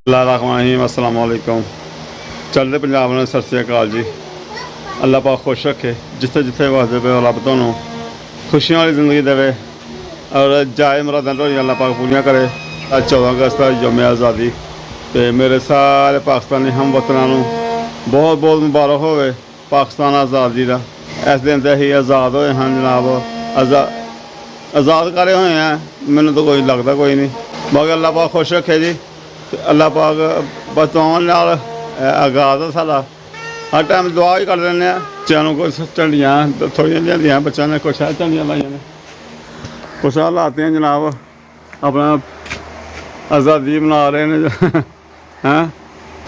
Bismillahirrahmanirrahim। अस्सलाम वालेकुम। चलते पंजाब ने सत श्री अकाल जी। अल्लाह पाक खुश रखे, जिथे जिथे वसदे पे रब तुहानूं खुशियां वाली जिंदगी देवे और जाए मुरादां ढोलियां अल्लाह पाक पूरियां करे। अज 14 अगस्त यौम आज़ादी तो मेरे सारे पाकिस्तानी हम वतनां नूं बहुत बहुत मुबारक होवे पाकिस्तान आज़ादी का। इस दिन ते असीं आज़ाद होए हैं जनाब। आज़ाद करे होए हैं, मैनूं तो कोई लगता कोई नहीं, बाकी अल्लाह पाक खुश रखे जी। अल्लाह पाक बचाउण नाल आगाज़ है साडा। हर टाइम दुआ ही कर लें। बच्चों को कुछ झंडियाँ थोड़ियां लियांदियां बच्चों ने, कुछ है झंडियाँ लाइया ने, कुछ लातियां जनाब, अपना आज़ादी मना रहे हैं हैं।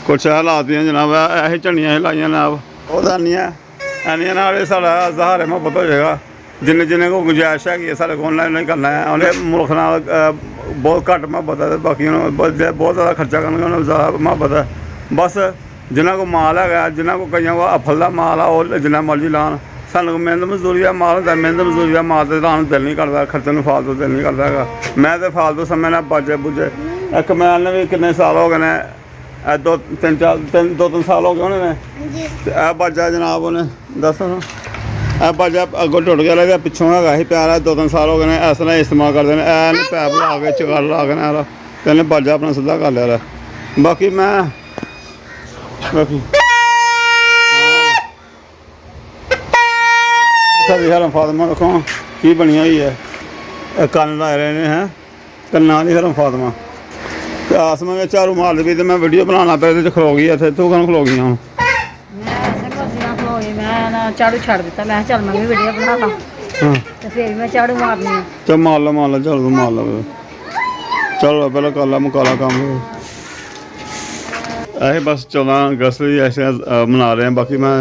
कुछ है लातियां जनाब, ऐसी झंडियां लाइया जनाब। वो एनिया नाल साढ़ा सहारे मुहब्बत हो जाएगा। जिन्हें जिन्हें को गुंजाइश है साढ़े को नहीं करना है। उन्हें मुल्क नाल बहुत घट मुहब्बत है, बाकी बहुत ज़्यादा खर्चा करना उन्हें ज़्यादा मुहब्बत है। बस जिन्हों को माल है, जिन्हों को कई को अफल का माल है, वो जिन्ना मर्जी लान। सानू मेहनत मजदूरी का माल होता है, मेहनत मजदूरी का माल तो लाने दिल नहीं करता, खर्चने में फालतू दिल नहीं करता है। मैं तो फालतू समय ना बाजे बुजे एक मैल ने भी कितने साल हो गए ने, दो तीन साल हो गए उन्होंने। बाजा जनाब उन्हें दस बाजा अगों टुट गया, पिछों है प्यारा, 2-3 साल हो गए इस तरह इस्तेमाल करते हैं। पैप ला के चगाल ला के ना तो बाजा अपना सीधा कर लिया। बाकी मैं सारी हरम फातिमा देखो की बनी हुई है, कन्न लाए रहे हैं, कन्ना वाली हरम फातिमा। तो आसमान में झाड़ू मार दी तो मैं वीडियो बनाना पे खलो गई इतने। तू कौन खलो गई हूँ? झाड़ू छड़ दिता, मैं चल मैं भी वीडियो बना ला तो फिर मैं झाड़ू मारनी है। चल मार ला झाड़ू मार ला। चलो पहले कर ला मुकाला काम। ऐसे बस 14 अगस्त ऐसे मना रहे हैं। बाकी मैं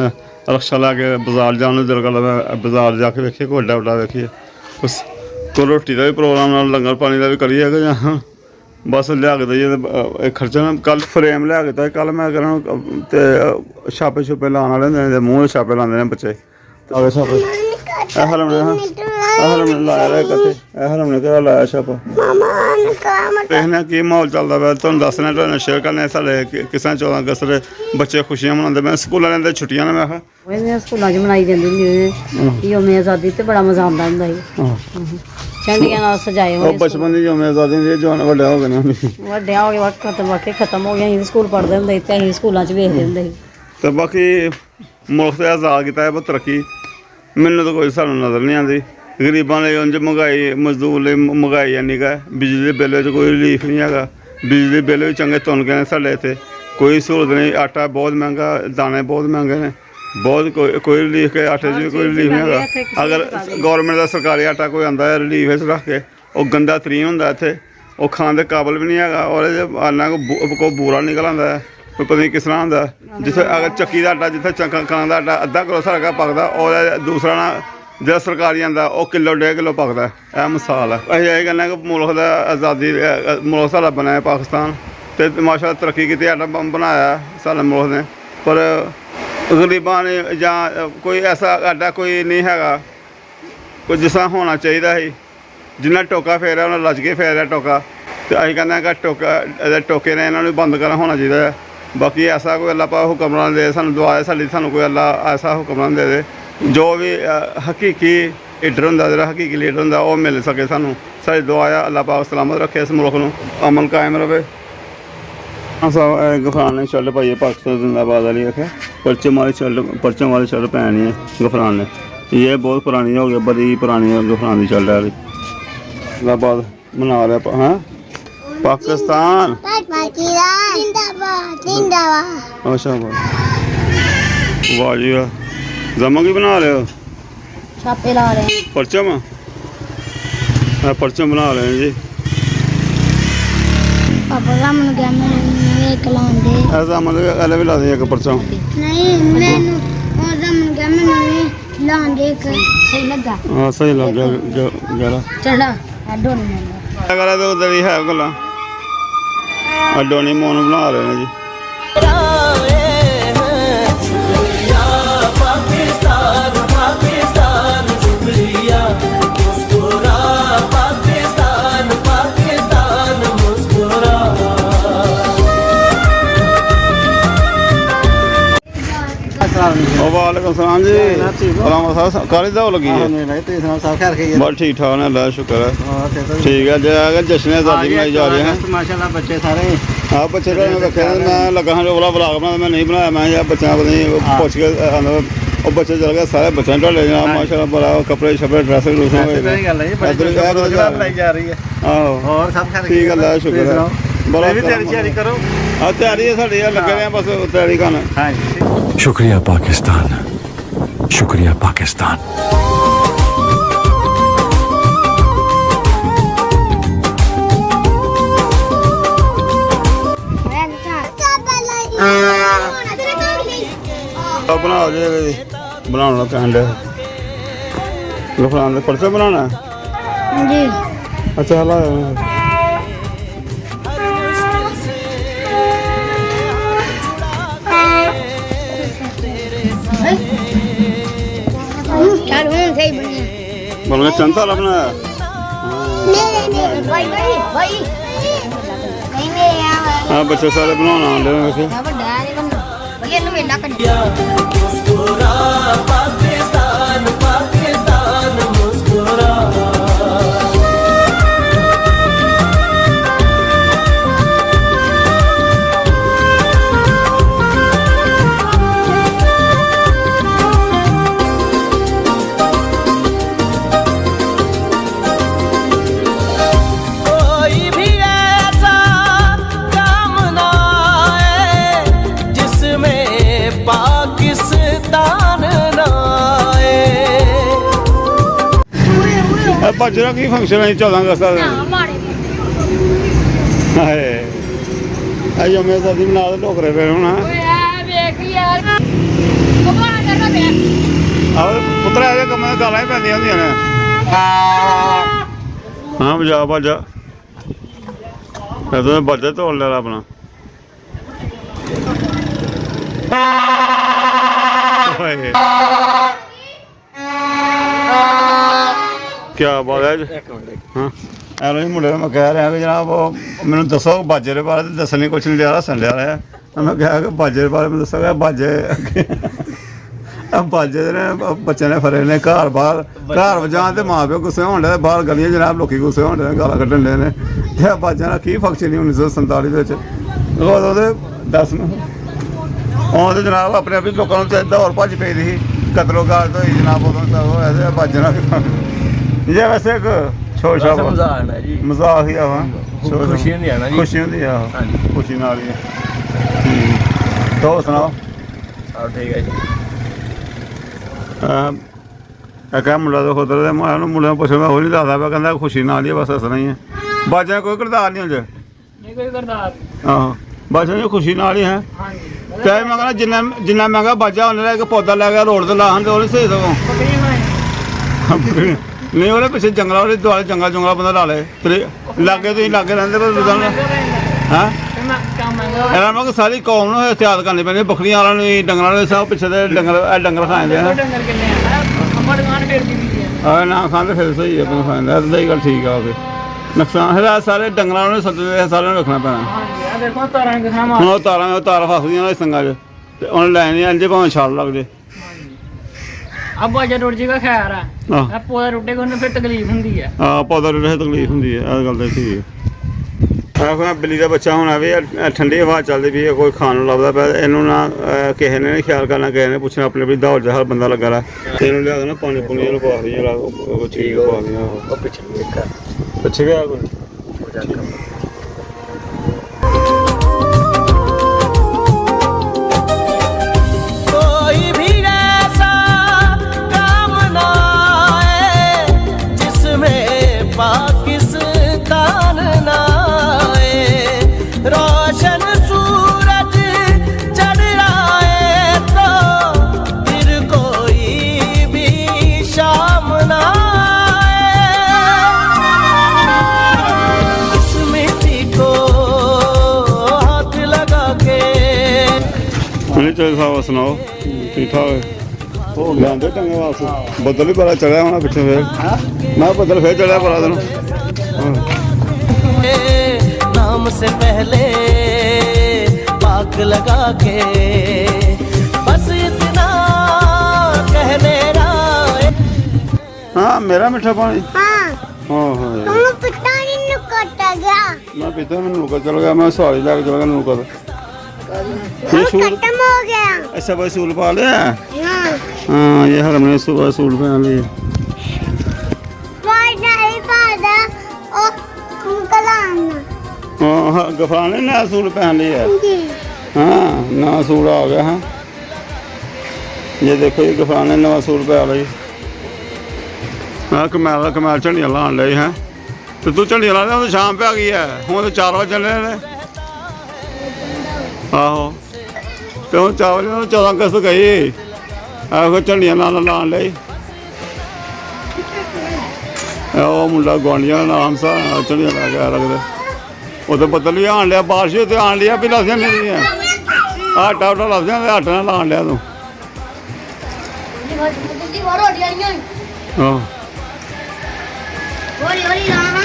रक्षा लैके बाजार जाने दिल कर, बाजार जाके वेखिए कोई अड्डा उड्डा वेखिए, उस को रोटी का भी प्रोग्राम लंगर पानी का भी करिए बस लिया के देइए खर्चा ना। कल फ्रेम लिया के कल मैं करा तो छापे छुपे लाने वाले होंगे, मूँह छापे लाते हैं बच्चे। आगे छापे हरम ने लाया कते, हरम ने कहा लाया छापा। देखने की माहौल चलता पाया, तुम दसने तुम शेयर करने साढ़े किस 14 अगस्त के बच्चे खुशियां मनाते पे। स्कूलों के छुट्टियां ने मैं स्कूलों मनाई जाती होंगी यौम आज़ादी तो बड़ा मजा आता होंगे। झंडियां नाल सजाए हुए बचपन की यौम आज़ादी जो वड्डे हो गए वड्डे हो गए वाकई खत्म हो गया। स्कूल पढ़ते होंगे तो अं स्कूलों वेखते होंगे। तो बाकी मुल्क तो आज़ाद किया है, बहुत तरक्की मैनू तो कोई सानू नज़र नहीं आती। गरीबां लई उंज महंगाई, मजदूर लई महंगाई इन्नी क, बिजली बिल कोई रिलीफ नहीं है। बिजली बिल भी चंगे तुनके ने साढ़े इत्थे, कोई सहूलत नहीं। आटा बहुत महंगा, दाने बहुत महंगे ने, बहुत कोई रिलीफ के आटे भी कोई रिलीफ नहीं है। अगर गौरमेंट का सरकारी आटा कोई आता है रिलीफ रख के, वो गंदा तरीन होंगे इत्थे, वो खाने के काबल भी नहीं है। और आना को बूरा निकल आता है, कोई पता नहीं किस तरह होंगे। जिथे अगर चक्की का आटा, जिथे कणक का आटा अद्धा किलो साढ़े घर पकता, और दूसरा ना जो सरकारी आता वो किलो 1.5 किलो पकता है। यह मिसाल है। अं यही कहना कि मुल्क का आज़ादी मुल्क साढ़ा बनाया पाकिस्तान, तो माशा तरक्की की आटा बनाया साढ़े मुल्क ने। पर गरीबां ने या कोई ऐसा आटा कोई नहीं है कोई जिस तरह होना चाहिए। जिन्हें टोका फेरिया उन्हें लज के फेरिया टोका, तो अं कहने कि टोके ने इन्होंने बंद करना होना चाहिए। बाकी ऐसा कोई अल्लाह पाक हुक्मरान दे, सानू दुआ है साडी, सानू कोई अल्लाह ऐसा हुक्मरान दे दे जो भी हकीकी लीडर होंदा, जो हकीकी लीडर होंदा वो मिल सके सानू। साडी दुआ है अल्लाह पाक सलामत रखे इस मुल्क नूं, अमन कायम रहे। गफरान ने शर्ट पाई है पाकिस्तान जिंदाबाद वाली, आखे परचम वाली शर्ट पहनी है गफरान ने। ये बहुत पुरानी हो गई, बड़ी पुरानी है गफरान की शर्ट है। जिंदाबाद मना रहा हाँ पाकिस्तान। अच्छा वाह जी वाह। जमा की बना रहे हो? छापे ला रहे हैं। परचम परचम बना रहे हैं जी। पापा रमन गया मैंने एक लांदे ऐसा मतलब अलग भी ला दें एक परचम नहीं मैंने और रमन गया मैंने लांदे एक सही लगा। हाँ सही लग गया चढ़ा अड्डो नहीं मिलता अगर तो उधर ही है गला अड्डो नहीं मोन बना रहे हैं जी। वालेकुम सलाम जी सलाम साहब काली दाव लगी है नहीं तो इतना सब खैर खैर बस ठीक ठाक है अल्लाह का शुक्र है तो ठीक है जो अगर जश्न आज़ादी मनाई जा रहे हैं माशाल्लाह बच्चे सारे हाँ बच्चे का मैं रखे मैं लगा हाँ जो वाला ब्लॉग बना मैं नहीं बनाया मैं यार बच्चा पता नहीं पूछ के और बच्चे चल गए सारे बच्चे ढोले जनाब माशाल्लाह बड़ा कपड़े शपड़े ड्रेस लूस लाई जा रही है और सब खैर ठीक है अल्लाह का शुक्र है बड़ा तैयारी करो हाँ तैयारी है साड़ी लगे रहे हैं बस तैयारी करना हाँ शुक्रिया पाकिस्तान, शुक्रिया पाकिस्तान। बना जाएगा जी बनाना कहन डे लफड़ान पर्चा बनाना जी अच्छा हला चल हूं सही बनी बन गया चंद साल अपना नहीं भाई भाई भाई नहीं मेरे यहाँ हाँ बच्चे सारे बनाना आंदे वैसे यहाँ पर डरा नहीं करना भैया नु मेला कर कोई भी ऐसा काम ना आए जिसमें पाकिस्तान ना आए। बाजरा की फंक्शन है 14 अगस्त का हाय आज मैं शादी मना दे टोकरे पे होना और पुत्र आ कम गाला ही पैंदियां होंदियां ने हाँ बजा बाजा मैं तो बाजा तोड़ लिया अपना ओए। क्या बात है हाँ ਐਵੇਂ ਹੀ ਮੁੰਡੇ ਨੂੰ ਮੈਂ ਕਹਿ ਰਿਹਾ ਕਿ ਜਨਾਬ ਉਹ ਮੈਨੂੰ ਦੱਸੋ ਬਾਜੇ ਦੇ ਬਾਰੇ ਦੱਸਣ ਲਈ ਕੁਛ ਨਹੀਂ ਲਿਆ ਹੱਸਣ ਲਿਆ ਰਿਹਾ ਤਾਂ ਮੈਂ ਕਿਹਾ ਕਿ ਬਾਜੇ ਦੇ ਬਾਰੇ ਮੈਨੂੰ ਦੱਸੋਗਾ ਬਾਜੇ ਬਾਜੇ ਦੇ ਨੇ ਬੱਚਿਆਂ ਨੇ ਫਰੇ ਨੇ ਘਰ ਵਜਾਣ ਤੇ ਮਾਂ ਪਿਓ ਗੁੱਸੇ ਹੋਣ ਦੇ ਬਾਹਰ ਗਲੀਆਂ ਜਨਾਬ ਲੋਕੀ ਗੁੱਸੇ ਹੋਣ ਦੇ ਗਾਲਾਂ ਕੱਢਣ ਦੇ ਨੇ ਤੇ ਬਾਜਿਆਂ ਦਾ ਕੀ ਫੰਕਸ਼ਨ ਸੀ 1947 ਵਿੱਚ ਉਹਦੇ 10 ਆਉਂਦੇ ਜਨਾਬ ਆਪਣੇ ਆਪ ਹੀ ਲੋਕਾਂ ਨੂੰ ਚਾਹੀਦਾ ਹੋਰ ਭੱਜ ਪਈ ਸੀ ਕਤਲੋ ਗਾਲ ਹੋਈ ਜਨਾਬ ਉਦੋਂ ਤਾਂ ਉਹ ਐਸੇ ਬਾਜਿਆਂ ਦਾ ਜੇ ਵੈਸੇ ਇੱਕ ਛੋਟਾ मजाक है जी ਮਜ਼ਾਕ ਹੀ ਆਵਾ खुशी नहीं आना जी ਖੁਸ਼ੀ ਹੁੰਦੀ ਆ ਖੁਸ਼ੀ ਨਾਲ ਹੀ ਤੋ ਸੁਣਾਓ सब ठीक है जी ਇਹ ਕਹ ਮੁੰਡਾ ਤਾਂ ਖੁਦਰ ਦੇ ਮੈਂ ਉਹਨੂੰ ਮੁੰਡੇ ਨੂੰ ਪੁੱਛਿਆ ਮੈਂ ਉਹ ਨਹੀਂ ਦੱਸਦਾ ਪਿਆ ਕਹਿੰਦਾ ਖੁਸ਼ੀ ਨਾਲ ਹੀ ਆ, ਬਸ ਹੱਸਣਾ ਹੀ ਹੈ ਬਾਜਾਂ ਕੋਈ ਕਿਰਦਾਰ ਨਹੀਂ ਹੁੰਦੇ ਨਹੀਂ ਕੋਈ ਕਰਦਾਰ ਆਹੋ ਬਾਜਾਂ ਦੀ ਖੁਸ਼ੀ ਨਾਲ ਹੀ ਹੈ ਹਾਂਜੀ ਚਾਹੇ ਮੈਂ ਕਹਿੰਦਾ ਜਿੰਨਾ ਮਹਿੰਗਾ ਬਾਜਾ ਉਹਨੇ ਲੈ ਕੇ ਪੌਦਾ ਲੈ ਕੇ ਰੋਡ ਤੇ ਲਾਹਣ ਤੇ ਉਹਨੇ ਸਹੀ ਸਗੋਂ ਬੱਕਰੀਆਂ ਨਹੀਂ ਉਹਦੇ ਪਿੱਛੇ ਜੰਗਲਾਂ ਉਹਦੇ ਦੁਆਲੇ ਜੰਗਲ ਬੰਦਾ ਲਾ ਲੇ ਤੇ ਲਾਗੇ ਤੁਸੀਂ ਲਾਗੇ ਰਹਿੰਦੇ ਪਰ ਰੋਜ਼ਾਨਾ ਹਾਂ ਇਹਨਾਂ ਨੂੰ ਸਾਰੀ ਕੌਮ ਨੂੰ ਇhtiyat ਕਰਨੀ ਪੈਣੀ ਬੱਕਰੀਆਂ ਵਾਲਿਆਂ ਨੂੰ ਵੀ ਡੰਗਰਾਂ ਨੂੰ ਸਭ ਪਿੱਛੇ ਦੇ ਡੰਗਰ ਖਾਂਦੇ ਆ ਡੰਗਰ ਕਿੰਨੇ ਆ ਆਪਾਂ ਦੁਕਾਨ ਫੇਰ ਦੀ ਵੀ ਆ ਨਾ ਖਾਂਦੇ ਫਿਰ ਸਹੀ ਹੈ ਆਪਣਾ ਖਾਂਦਾ ਇਦਾਂ ਹੀ ਗੱਲ ਠੀਕ ਆ ਉਹਦੇ ਨੁਕਸਾਨ ਹੈ ਸਾਰੇ ਡੰਗਰਾਂ ਨੂੰ ਸੱਦੇ ਸਾਰਿਆਂ ਨੂੰ ਰੱਖਣਾ ਪੈਣਾ ਹਾਂਜੀ ਆ ਦੇਖੋ ਤਾਰਾਂ ਕਿਥਾਂ ਹੁਣ ਉਹ ਤਾਰਾਂ ਫਸਦੀਆਂ ਨੇ ਸੰਗਾਂ 'ਚ ਤੇ ਉਹਨੇ ਲੈਣੀ ਅੰਜੇ ਭਾਵੇਂ ਛਾਲ ਲੱਗ ਜੇ अब बाजा टुट जाएगा खैर है ਆਹ अब पौधा टूटेगा उन्हें फिर तकलीफ होती है ਆ ਪੌਦਾ ਰਹੇ ਤਕਲੀਫ ਹੁੰਦੀ ਹੈ ਇਹ ਗੱਲ ਤਾਂ ਠੀਕ ਹੈ ਆਖਾਂ ਬਿੱਲੀ ਦਾ ਬੱਚਾ ਹੋਣਾ ਵੀ ਠੰਡੀ ਹਵਾ ਚੱਲਦੀ ਵੀ ਕੋਈ ਖਾਣ ਨੂੰ ਲੱਭਦਾ ਪਿਆ ਇਹਨੂੰ ਨਾ ਕਿਸੇ ਨੇ ਨਹੀਂ ਖਿਆਲ ਕਰਨਾ ਕਿਸੇ ਨੇ ਪੁੱਛਣਾ ਆਪਣੇ ਵੀ ਦੌੜ ਜਾ ਹਰ ਬੰਦਾ ਲੱਗਾ ਰਾ ਇਹਨੂੰ ਲਿਆ ਦੇਣਾ ਪਾਣੀ ਪੁਣੀ ਇਹਨੂੰ ਪਾ ਦੀ ਜਿਹੜਾ ਉਹ ਚੀਜ਼ ਪਾ ਦੀ ਉਹ ਪਿੱਛੇ ਦੇਖਾ ਪਿੱਛੇ ਗਿਆ ਕੋਈ कोई भी ऐसा काम ना आए जिसमें पाकिस्तान ना आए। रोशन सूरज चढ़ आए तो फिर कोई भी शाम ना आए। इस मिट्टी को हाथ लगा के ਨਹੀਂ ਚਾਹੇ ਸਾਹਿਬ ਸੁਣਾਓ ਠੀਕ ਠਾਕ ਹੋ ਗਿਆ ਦੇ ਟੰਗੇ ਵਾਪਸ ਬੱਦਲ ਵੀ ਬੜਾ ਚੜਿਆ ਹੋਣਾ ਪਿੱਛੇ ਫੇਰ ਮੈਂ ਬੱਦਲ ਫੇਰ ਚੜਿਆ ਬੜਾ ਦਿਨ नाम से पहले पाक लगा के बस इतना ਹਾਂ ਮੇਰਾ ਮਿੱਠਾ ਪਾਣੀ ਹਾਂ ਹਾਂ ਹਾਂ ਤੁਹਾਨੂੰ ਪਤਾ ਨਹੀਂ ਨੁਕਤਾ ਗਿਆ ਮੈਂ ਪੀਤਾ ਮੈਨੂੰ ਨੁਕਰ ਚਲ ਗਿਆ ਮੈਂ ਸਵਾਰੀ ਲੈ ਕੇ ਚਲ ਗਿਆ ਨੁਕਰ ये सूट खत्म हो गया ऐसा भाई सूट पा लिया हाँ हाँ ये हर मैंने सुबह सूट पहन लिए नहीं पादा ओ अंकल आना हाँ गफरान ने नया सूट पहन लिया जी हाँ नया सूट आ गया है ये देखो ये गफरान ने नवा सूट पहन लिया हाँ कमैल झंडियां लान लई है तो तू झंडियां ला तो शाम पे आ गई है हूँ तो 4 बजे चले ने आहो तो हूँ 4 बजे 14 अगस्त गई आखो झंडियां लान लई ਉਹ ਮੁੰਡਾ ਗੁਆਂਢੀਆਂ ਦਾ ਨਾਮ ਸਾ ਝੰਡੀਆਂ ਲਾ ਕੇ ਲੱਗਦਾ ਉਹ ਤਾਂ ਬੱਦਲ ਵੀ ਆਣ ਲਿਆ ਬਾਰਿਸ਼ ਤੇ ਆਣ ਲਿਆ ਵੀ ਲੱਸੀਆਂ ਮੇਰੀਆਂ ਆਟਾ ਲੱਸੀਆਂ ਤੇ ਆਟਾ ਨਾਲ ਲਾਣ ਲਿਆ ਤੂੰ जी वो रोटी वाली ਹਾਂ होली होली लाना